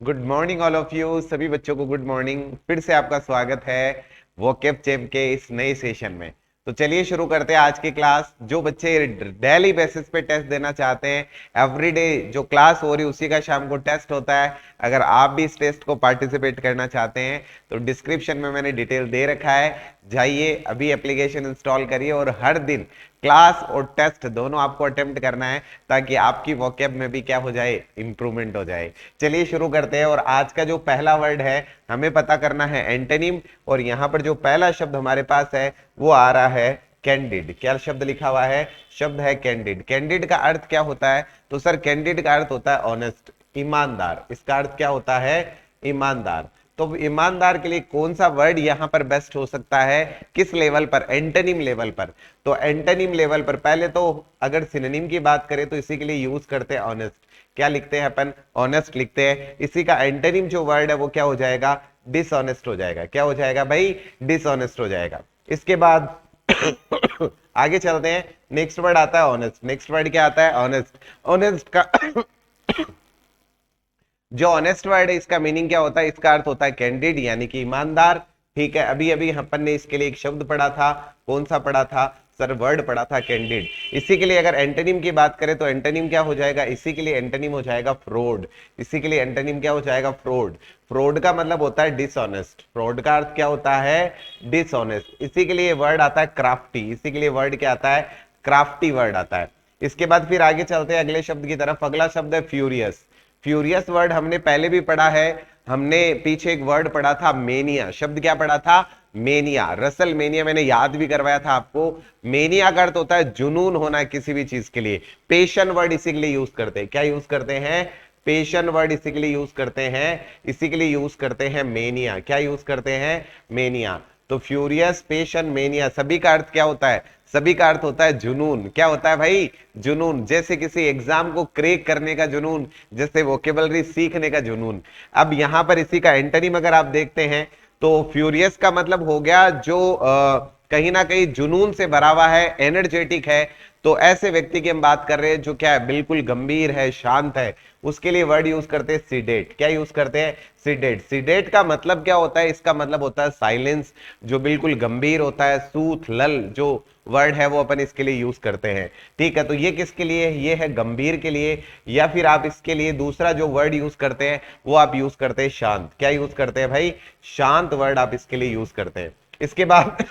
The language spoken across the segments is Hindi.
Good morning all of you. सभी बच्चों को गुड मॉर्निंग। फिर से आपका स्वागत है वोकैब चैप के इस नए सेशन में। तो चलिए शुरू करते हैं आज की क्लास। जो बच्चे डेली बेसिस पे टेस्ट देना चाहते हैं, एवरीडे जो क्लास हो रही है उसी का शाम को टेस्ट होता है। अगर आप भी इस टेस्ट को पार्टिसिपेट करना चाहते हैं तो डिस्क्रिप्शन में मैंने डिटेल दे रखा है, जाइए अभी एप्लीकेशन इंस्टॉल करिए और हर दिन क्लास और टेस्ट दोनों आपको अटेम्प्ट करना है ताकि आपकी वोकैब में भी क्या हो जाए, इंप्रूवमेंट हो जाए। चलिए शुरू करते हैं। और आज का जो पहला वर्ड है हमें पता करना है एंटोनिम। और यहां पर जो पहला शब्द हमारे पास है वो आ रहा है कैंडिड। क्या शब्द लिखा हुआ है? शब्द है कैंडिड। कैंडिड का अर्थ क्या होता है? तो सर कैंडिड का अर्थ होता है ऑनेस्ट, ईमानदार। इसका अर्थ क्या होता है? ईमानदार। तो ईमानदार के लिए कौन सा वर्ड यहां पर बेस्ट हो सकता है? किस लेवल पर? एंटोनिम लेवल पर। तो एंटोनिम लेवल पर पहले तो अगर सिनोनिम की बात करें तो इसी के लिए यूज करते हैं ऑनेस्ट। क्या लिखते हैं अपन? ऑनेस्ट लिखते हैं। इसी का एंटोनिम जो वर्ड है वो क्या हो जाएगा? डिसऑनेस्ट हो जाएगा। क्या हो जाएगा भाई? डिसऑनेस्ट हो जाएगा। इसके बाद आगे चलते हैं। नेक्स्ट वर्ड आता है ऑनेस्ट। नेक्स्ट वर्ड क्या आता है? ऑनेस्ट। ऑनेस्ट का जो ऑनेस्ट वर्ड है इसका मीनिंग क्या होता है? इसका अर्थ होता है कैंडिड यानी कि ईमानदार। ठीक है, अभी अभी अपन ने इसके लिए एक शब्द पढ़ा था। कौन सा पढ़ा था सर? वर्ड पढ़ा था कैंडिड। इसी के लिए अगर एंटोनिम की बात करें तो एंटोनिम क्या हो जाएगा? इसी के लिए एंटोनिम हो जाएगा फ्रॉड। इसी के लिए एंटोनिम क्या हो जाएगा? फ्रॉड। फ्रॉड का मतलब होता है डिसऑनेस्ट। फ्रॉड का अर्थ क्या होता है? डिसऑनेस्ट। इसी के लिए वर्ड आता है क्राफ्टी। इसी के लिए वर्ड क्या आता है? क्राफ्टी वर्ड आता है। इसके बाद फिर आगे चलते हैं अगले शब्द की तरफ। अगला शब्द है फ्यूरियस। फ्यूरियस वर्ड हमने पहले भी पढ़ा है। हमने पीछे एक वर्ड पढ़ा था मेनिया। शब्द क्या पढ़ा था? मेनिया। रसल मेनिया मैंने याद भी करवाया था आपको। मेनिया का अर्थ होता है जुनून होना किसी भी चीज के लिए। पेशन वर्ड इसी के लिए यूज करते हैं। क्या यूज करते हैं? पेशन वर्ड इसी के लिए यूज करते हैं। इसी के लिए यूज करते हैं मेनिया। क्या यूज करते हैं? मेनिया। तो फ्यूरियस, पेशन, मेनिया सभी का अर्थ क्या होता है? सभी का अर्थ होता है जुनून। क्या होता है भाई? जुनून। जैसे किसी एग्जाम को क्रैक करने का जुनून, जैसे वोकेबलरी सीखने का जुनून। अब यहां पर इसी का एंटोनिम अगर आप देखते हैं तो फ्यूरियस का मतलब हो गया जो कहीं ना कहीं जुनून से भरा हुआ है, एनर्जेटिक है। तो ऐसे व्यक्ति की हम बात कर रहे हैं जो क्या है? बिल्कुल गंभीर है, शांत है। उसके लिए वर्ड यूज करते हैं सीडेट। क्या यूज करते हैं? सीडेट। सीडेट का मतलब क्या होता है? इसका मतलब होता है साइलेंस, जो बिल्कुल गंभीर होता है। सूथ, लल जो वर्ड है वो अपन इसके लिए यूज करते हैं। ठीक है, तो ये किसके लिए? ये है गंभीर के लिए। या फिर आप इसके लिए दूसरा जो वर्ड यूज करते हैं वो आप यूज करते हैं शांत। क्या यूज करते हैं भाई? शांत वर्ड आप इसके लिए यूज करते हैं। इसके बाद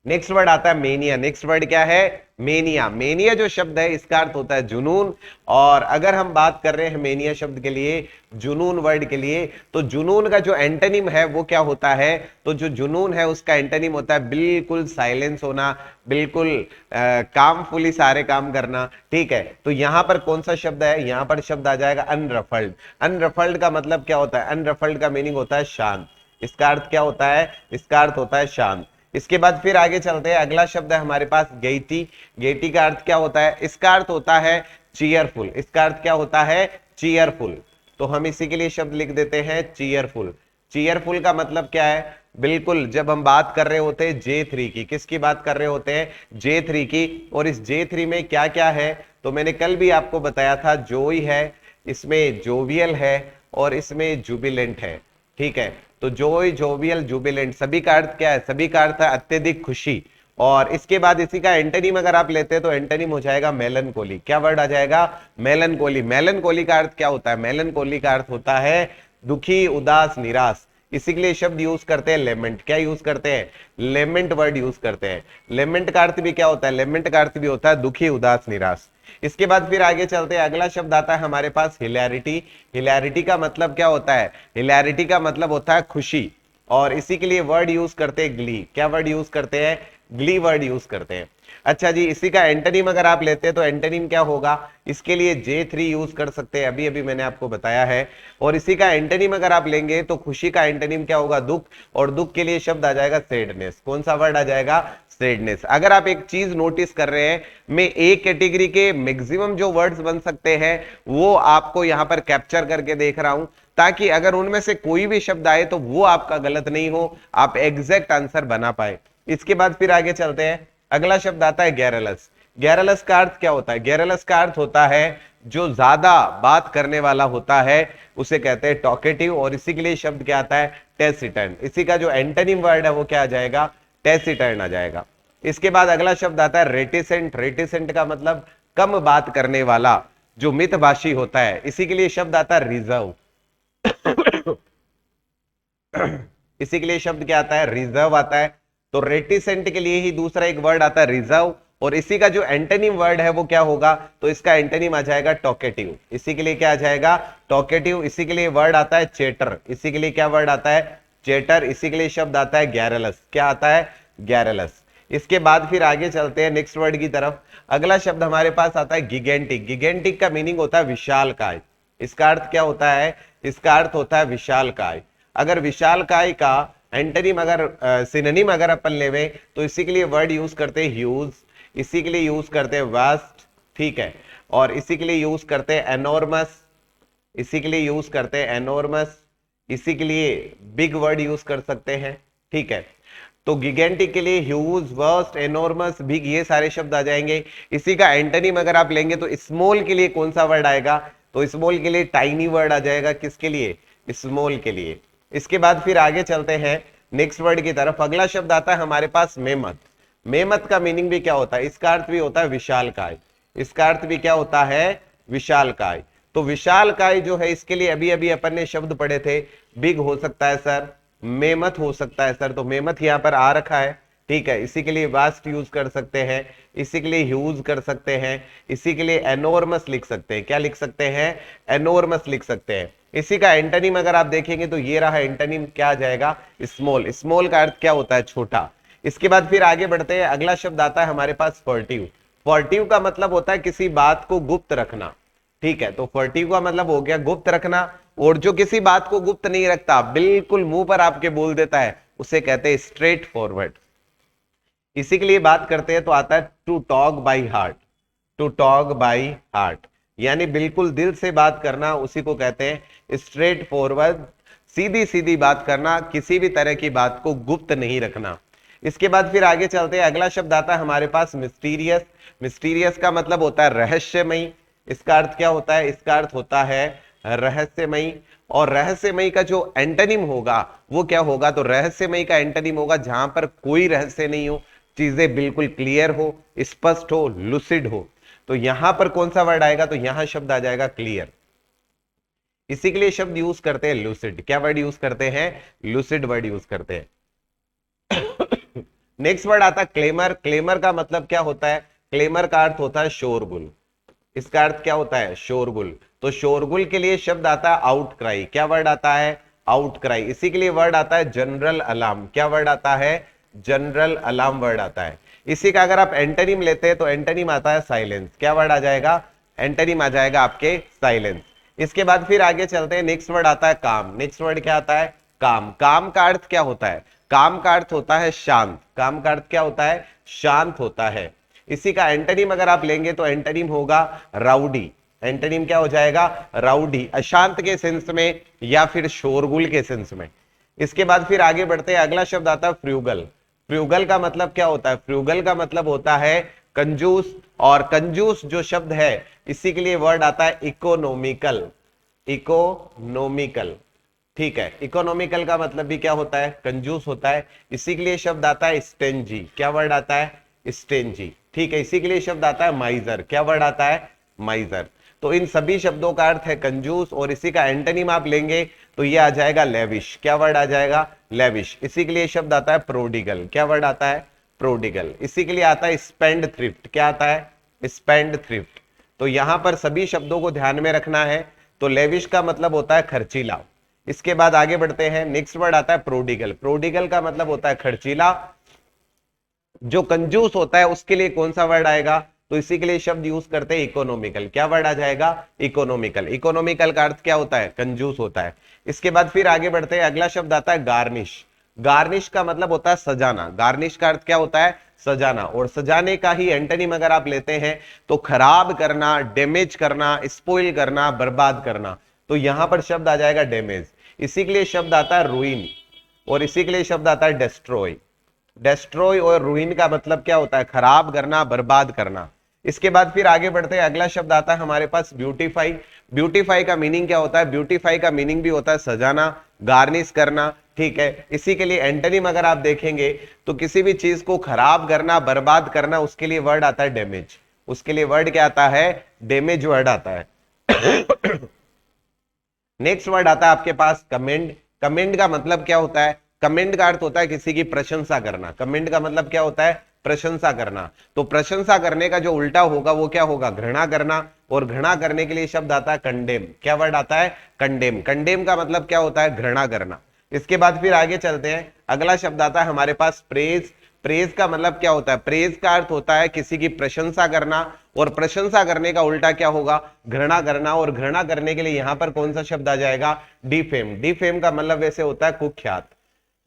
नेक्स्ट वर्ड आता है मेनिया। नेक्स्ट वर्ड क्या है? मेनिया। मेनिया जो शब्द है इसका अर्थ होता है जुनून। और अगर हम बात कर रहे हैं मेनिया शब्द के लिए, जुनून वर्ड के लिए, तो जुनून का जो एंटोनिम है वो क्या होता है? तो जो जुनून है उसका एंटोनिम होता है बिल्कुल साइलेंस होना, बिल्कुल कामफुली सारे काम करना। ठीक है, तो यहां पर कौन सा शब्द है? यहां पर शब्द आ जाएगा अनरफल्ड। अनरफल्ड का मतलब क्या होता है? अनरफल्ड का मीनिंग होता है शांत। इसका अर्थ क्या होता है? इसका अर्थ होता है शांत। इसके बाद फिर आगे चलते हैं। अगला शब्द है हमारे पास गैटी। गैटी का अर्थ क्या होता है? इसका अर्थ होता है चीयरफुल। इसका अर्थ क्या होता है? चीयरफुल। तो हम इसी के लिए शब्द लिख देते हैं चीयरफुल। चीयरफुल का मतलब क्या है? बिल्कुल जब हम बात कर रहे होते हैं J3 की, किसकी बात कर रहे होते हैं? J3 की। और इस J3 में क्या क्या है? तो मैंने कल भी आपको बताया था, जोई है, इसमें जोवियल है और इसमें जुबिलेंट है। ठीक है, तो जोय, जोवियल, जुबिलेंट सभी का अर्थ क्या है? सभी का अर्थ है अत्यधिक खुशी। और इसके बाद इसी का एंटोनिम अगर आप लेते हैं तो एंटोनिम हो जाएगा मेलनकोली। क्या वर्ड आ जाएगा? मेलनकोली। मेलनकोली का अर्थ क्या होता है? मेलनकोली का अर्थ होता है दुखी, उदास, निराश। इसी के लिए शब्द यूज करते हैं लेमेंट। क्या यूज करते हैं? लेमेंट वर्ड यूज करते हैं। लेमेंट का अर्थ भी क्या होता है? लेमेंट का अर्थ भी होता है दुखी, उदास, निराश। इसके बाद फिर आगे चलते हैं। अगला शब्द आता है हमारे पास हिलैरिटी। हिलैरिटी का मतलब क्या होता है? हिलैरिटी का मतलब होता है खुशी। और इसी के लिए वर्ड यूज करते हैं ग्ली। क्या वर्ड यूज करते हैं? ग्ली वर्ड यूज करते हैं। अच्छा जी, इसी का एंटोनिम अगर आप लेते हैं तो एंटोनिम क्या होगा? इसके लिए J3 यूज कर सकते हैं, अभी अभी मैंने आपको बताया है। और इसी का एंटोनिम अगर आप लेंगे तो खुशी का एंटोनिम क्या होगा? दुख। और दुख के लिए शब्द आ जाएगा सैडनेस। कौन सा वर्ड आ जाएगा? सैडनेस। अगर आप एक चीज नोटिस कर रहे हैं, मैं एक कैटेगरी के मैक्सिमम जो वर्ड्स बन सकते हैं वो आपको यहां पर कैप्चर करके देख रहा हूं, ताकि अगर उनमें से कोई भी शब्द आए तो वो आपका गलत नहीं हो, आप एग्जैक्ट आंसर बना पाए। इसके बाद फिर आगे चलते हैं। अगला शब्द आता है गैरलस। गैरलस का अर्थ क्या होता है? गैरलस का अर्थ होता है जो ज्यादा बात करने वाला होता है उसे कहते हैं टॉकेटिव, और इसी के लिए शब्द क्या आता है? टेसिटर्न। इसी का जो एंटोनिम वर्ड है वो क्या आ जाएगा? टेसिटर्न आ जाएगा। इसके बाद अगला शब्द आता है रेटिसेंट। रेटिसेंट का मतलब कम बात करने वाला, जो मितभाषी होता है, इसी के लिए शब्द आता है रिजर्व। इसी के लिए शब्द क्या आता है? रिजर्व आता है। तो रेटिसेंट के लिए ही दूसरा एक वर्ड आता है रिजर्व, और इसी का जो एंटोनिम वर्ड है वो क्या होगा? तो इसका एंटोनिम आ जाएगा टॉकेटिव। इसी के लिए क्या आ जाएगा? टॉकेटिव। इसी के लिए वर्ड आता है चेटर। इसी के लिए क्या वर्ड आता है? चेटर। इसी के लिए शब्द आता है गैरलस। क्या आता है? गैरलस। इसके बाद फिर आगे चलते हैं नेक्स्ट वर्ड की तरफ। अगला शब्द हमारे पास आता है गिगेंटिक। गिगेंटिक का मीनिंग होता है विशालकाय। इसका अर्थ क्या होता है? इसका अर्थ होता है विशालकाय। अगर विशालकाय का एंटोनिम अगर सिनोनिम अगर अपन लेवे तो इसी के लिए वर्ड यूज करते हैं ह्यूज, इसी के लिए यूज करते हैं वास्ट, ठीक है, और इसी के लिए यूज करते हैं एनॉर्मस, इसी के लिए यूज करते हैं एनॉर्मस, इसी के लिए बिग वर्ड यूज कर सकते हैं, ठीक है। तो गिगेंटिक के लिए ह्यूज, वर्स्ट, एनॉर्मस, बिग, ये सारे शब्द आ जाएंगे। इसी का एंटोनिम अगर आप लेंगे तो स्मॉल के लिए कौन सा वर्ड आएगा? तो स्मॉल के लिए टाइनी वर्ड आ जाएगा। किसके लिए? स्मॉल के लिए। इसके बाद फिर आगे चलते हैं नेक्स्ट वर्ड की तरफ। अगला शब्द आता है हमारे पास मेमत। मेमत का मीनिंग भी क्या होता है? इसका अर्थ भी होता है विशालकाय। इसका अर्थ भी क्या होता है? विशालकाय। तो विशालकाय जो है इसके लिए अभी अभी अपन ने शब्द पढ़े थे, बिग हो सकता है सर, मेमत हो सकता है सर, तो मेमत यहां पर आ रखा है, ठीक है। इसी के लिए वास्ट यूज कर सकते हैं, इसी के लिए ह्यूज कर सकते हैं, इसी के लिए एनोर्मस लिख सकते हैं। क्या लिख सकते हैं? एनोर्मस लिख सकते हैं। इसी का एंटोनिम अगर आप देखेंगे तो ये रहा एंटोनिम, क्या आ जाएगा? स्मॉल। स्मॉल का अर्थ क्या होता है? छोटा। इसके बाद फिर आगे बढ़ते हैं। अगला शब्द आता है हमारे पास फर्टिव। फर्टिव का मतलब होता है किसी बात को गुप्त रखना, ठीक है। तो फर्टिव का मतलब हो गया गुप्त रखना, और जो किसी बात को गुप्त नहीं रखता, बिल्कुल मुंह पर आपके बोल देता है, उसे कहते हैं स्ट्रेट फॉरवर्ड। इसी के लिए बात करते हैं तो आता है to talk by heart. To talk by heart यानी बिल्कुल दिल से बात करना, उसी को कहते हैं स्ट्रेट फॉरवर्ड। सीधी सीधी बात करना, किसी भी तरह की बात को गुप्त नहीं रखना। इसके बाद फिर आगे चलते हैं। अगला शब्द आता है हमारे पास मिस्टीरियस। मिस्टीरियस का मतलब होता है रहस्यमयी। इसका अर्थ क्या होता है? इसका अर्थ होता है रहस्यमयी। और रहस्यमयी का जो एंटोनिम होगा वो क्या होगा? तो रहस्यमयी का एंटोनिम होगा जहां पर कोई रहस्य नहीं हो, चीजें बिल्कुल क्लियर हो, स्पष्ट हो, लुसिड हो। तो यहां पर कौन सा वर्ड आएगा? तो यहां शब्द आ जाएगा क्लियर। इसी के लिए शब्द यूज करते हैं लुसिड। क्या वर्ड यूज करते हैं? लुसिड वर्ड यूज करते हैं। नेक्स्ट वर्ड आता है क्लेमर। क्लेमर का मतलब क्या होता है? क्लेमर का अर्थ होता है शोरगुल। इसका अर्थ क्या होता है? शोरगुल। तो शोरगुल के लिए शब्द आता है आउट क्राई। क्या वर्ड आता है? Out cry. इसी के लिए वर्ड आता है जनरल अलार्म। क्या वर्ड आता है? जनरल अलार्म वर्ड आता है। इसी का अगर आप एंटोनिम लेते हैं तो एंटोनिम आता है साइलेंस। क्या वर्ड आ जाएगा? एंटोनिम आ जाएगा आपके साइलेंस। इसके बाद फिर आगे चलते हैं। नेक्स्ट वर्ड आता है काम। नेक्स्ट वर्ड क्या आता है? काम। काम का अर्थ क्या होता है? काम का अर्थ होता है शांत। काम का अर्थ क्या होता है? शांत होता है। इसी का एंटोनिम अगर आप लेंगे तो एंटोनिम होगा राउडी। एंटोनिम क्या हो जाएगा? राउडी, अशांत के सेंस में या फिर शोरगुल के सेंस में। इसके बाद फिर आगे बढ़ते हैं। अगला शब्द आता है फ्रूगल। फ्रूगल का मतलब क्या होता है? फ्रूगल का मतलब होता है कंजूस, और कंजूस जो शब्द है इसी के लिए वर्ड आता है इकोनॉमिकल। इकोनॉमिकल, ठीक है। इकोनॉमिकल का मतलब भी क्या होता है? कंजूस होता है। इसी के लिए शब्द आता है स्टेंजी। क्या वर्ड आता है? स्टेंजी, ठीक है। इसी के लिए शब्द आता है माइजर। क्या वर्ड आता है? माइजर। तो इन सभी शब्दों का अर्थ है कंजूस, और इसी का एंटोनिम आप लेंगे तो ये आ जाएगा लेविश। क्या वर्ड आ जाएगा? लेविश। इसी के लिए शब्द आता है प्रोडिगल। क्या वर्ड आता है? प्रोडिगल। इसी के लिए आता है स्पेंड थ्रिफ्ट। क्या आता है? Spend thrift. तो यहां पर सभी शब्दों को ध्यान में रखना है। तो लेविश का मतलब होता है खर्चीला। इसके बाद आगे बढ़ते हैं। नेक्स्ट वर्ड आता है प्रोडिगल। प्रोडिगल का मतलब होता है खर्चीला। जो कंजूस होता है उसके लिए कौन सा वर्ड आएगा? तो इसी के लिए शब्द यूज करते हैं इकोनॉमिकल। क्या वर्ड आ जाएगा? इकोनॉमिकल। इकोनॉमिकल का अर्थ क्या होता है? कंजूस होता है। इसके बाद फिर आगे बढ़ते हैं। अगला शब्द आता है गार्निश। गार्निश का मतलब होता है सजाना। गार्निश का अर्थ क्या होता है? सजाना। और सजाने का ही एंटोनिम अगर आप लेते हैं तो खराब करना, डैमेज करना, स्पॉइल करना, बर्बाद करना। तो यहां पर शब्द आ जाएगा डैमेज। इसी के लिए शब्द आता है रूइन, और इसी के लिए शब्द आता है डेस्ट्रॉय। डेस्ट्रॉय और रूइन का मतलब क्या होता है? खराब करना, बर्बाद करना। इसके बाद फिर आगे बढ़ते हैं, अगला शब्द आता है हमारे पास ब्यूटीफाई। ब्यूटीफाई का मीनिंग क्या होता है? ब्यूटीफाई का मीनिंग भी होता है सजाना, गार्निश करना, ठीक है। इसी के लिए एंटोनिम अगर आप देखेंगे तो किसी भी चीज को खराब करना, बर्बाद करना, उसके लिए वर्ड आता है डैमेज। उसके लिए वर्ड क्या आता है? डैमेज वर्ड आता है। नेक्स्ट वर्ड आता है आपके पास कमेंड। कमेंड का मतलब क्या होता है? कमेंड का अर्थ होता है किसी की प्रशंसा करना। कमेंड का मतलब क्या होता है? प्रशंसा करना। तो प्रशंसा करने का जो उल्टा होगा वो क्या होगा? घृणा करना। और घृणा करने के लिए शब्द आता है कंडेम। क्या वर्ड आता है? कंडेम। कंडेम का मतलब क्या होता है? घृणा करना। इसके बाद फिर आगे चलते हैं, अगला शब्द आता है हमारे पास प्रेज। प्रेज का मतलब क्या होता है? प्रेज का अर्थ होता है किसी की प्रशंसा करना, और प्रशंसा करने का उल्टा क्या होगा? घृणा करना। और घृणा करने के लिए यहां पर कौन सा शब्द आ जाएगा? डिफेम। डिफेम का मतलब वैसे होता है कुख्यात।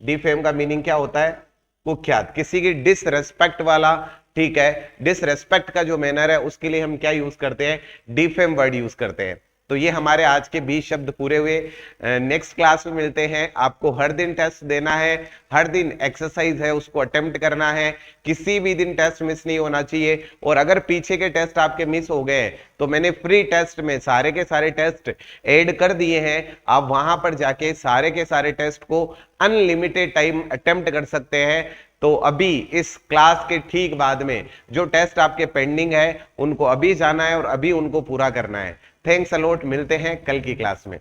डिफेम का मीनिंग क्या होता है? कुख्यात, किसी की डिसरेस्पेक्ट वाला, ठीक है। डिसरेस्पेक्ट का जो मैनर है उसके लिए हम क्या यूज करते हैं? डिफेम वर्ड यूज करते हैं। तो ये हमारे आज के 20 शब्द पूरे हुए। नेक्स्ट क्लास में मिलते हैं। आपको हर दिन टेस्ट देना है, हर दिन एक्सरसाइज है उसको अटेम्प्ट करना है, किसी भी दिन टेस्ट मिस नहीं होना चाहिए। और अगर पीछे के टेस्ट आपके मिस हो गए तो मैंने फ्री टेस्ट में सारे के सारे टेस्ट ऐड कर दिए हैं। आप वहां पर जाके सारे के सारे टेस्ट को अनलिमिटेड टाइम अटेम्प्ट कर सकते हैं। तो अभी इस क्लास के ठीक बाद में जो टेस्ट आपके पेंडिंग है उनको अभी जाना है और अभी उनको पूरा करना है। थैंक्स अ लॉट, मिलते हैं कल की क्लास में।